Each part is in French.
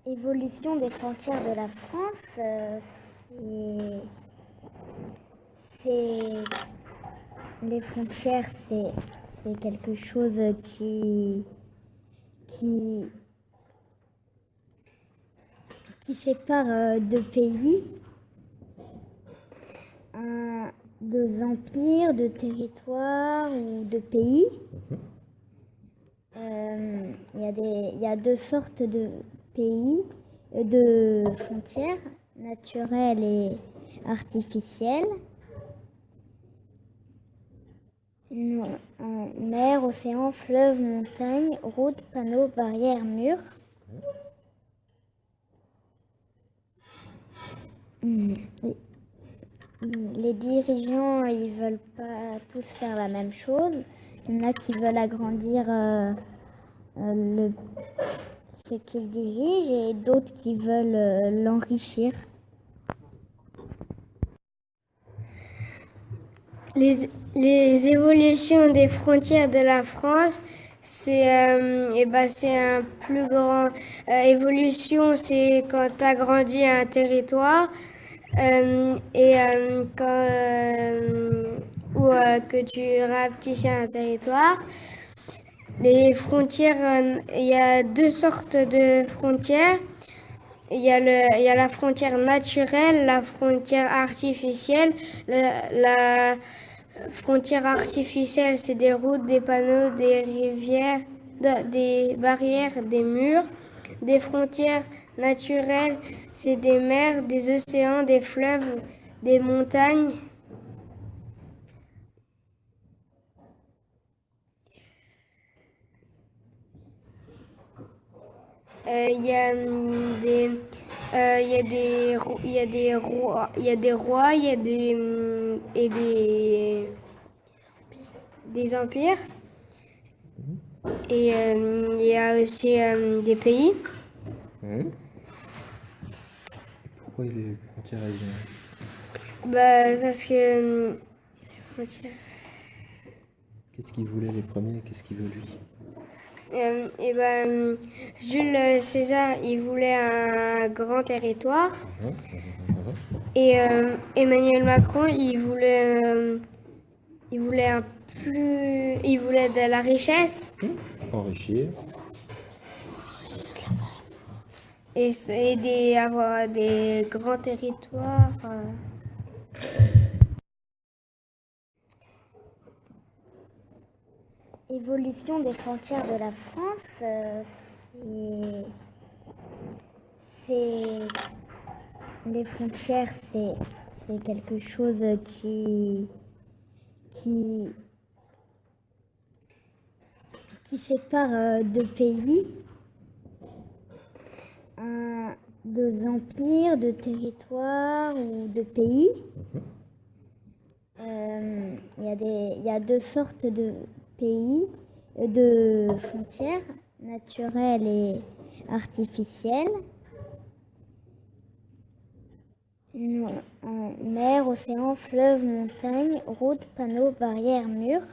Évolution des frontières de la France, c'est les frontières, c'est quelque chose qui, qui sépare deux pays, deux empires, de territoires ou de pays. Il y a deux sortes de pays, de frontières, naturelles et artificielles. Mer, océan, fleuve, montagne, route, panneaux, barrières, murs. Les dirigeants, ils veulent pas tous faire la même chose. Il y en a qui veulent agrandir ce qu'ils dirigent et d'autres qui veulent l'enrichir. Les évolutions des frontières de la France, c'est un plus grand évolution, c'est quand tu agrandis un territoire que tu rapetisses un territoire. Les frontières, il y a deux sortes de frontières. Il y a la frontière naturelle, la frontière artificielle. La frontière artificielle, c'est des routes, des panneaux, des rivières, des barrières, des murs. Des frontières naturelles, c'est des mers, des océans, des fleuves, des montagnes. Il y a des rois, il y a des rois, il y a des empires. Et il y a aussi des pays. Pourquoi les frontières elles viennent? Parce que Qu'est-ce qu'il voulait les premiers et qu'est-ce qu'il veut lui? Jules César, il voulait un grand territoire. Et Emmanuel Macron, il voulait de la richesse Enrichir. et avoir des grands territoires. Évolution des frontières de la France, c'est les frontières, c'est quelque chose qui sépare deux pays, deux empires, de territoires ou de pays. Il y a deux sortes de pays, de frontières, naturelles et artificielles. Mer, océan, fleuve, montagne, route, panneaux, barrières, murs.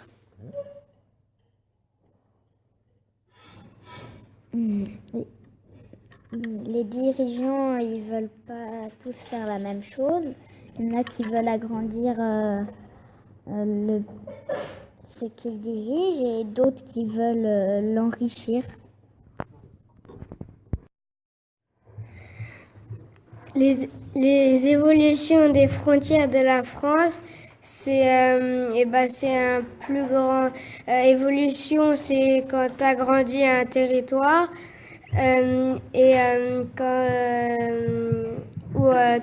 Les dirigeants, ils veulent pas tous faire la même chose. Il y en a qui veulent agrandir ce qu'ils dirigent et d'autres qui veulent l'enrichir. Les évolutions des frontières de la France, c'est un plus grand évolution, c'est quand tu agrandis un territoire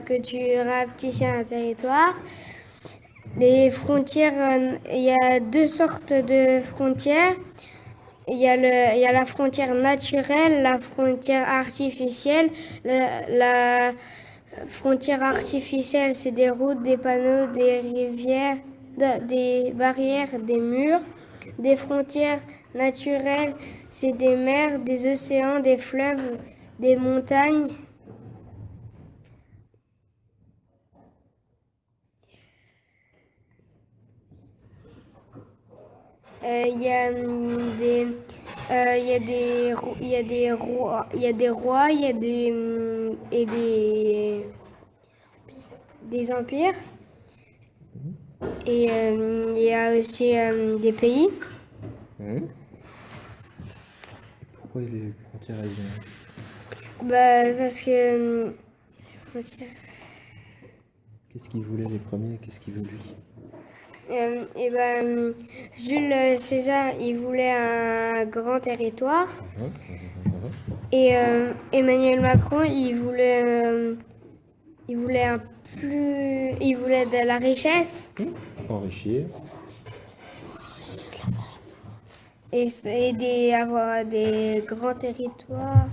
que tu rapetisses un territoire. Les frontières, il y a deux sortes de frontières. Il y a la frontière naturelle, la frontière artificielle. La frontière artificielle, c'est des routes, des panneaux, des rivières, des barrières, des murs. Des frontières naturelles, c'est des mers, des océans, des fleuves, des montagnes. Il y a Il y a il y a des rois, il y a des rois, il y a et des empires. Et il y a aussi des pays. Pourquoi les frontières elles viennent? Bah, parce que Qu'est-ce qu'ils voulaient les premiers? Qu'est-ce qu'il veut lui? et ben, Jules César, il voulait un grand territoire. Et Emmanuel Macron, il voulait il voulait de la richesse Enrichir. et avoir des grands territoires.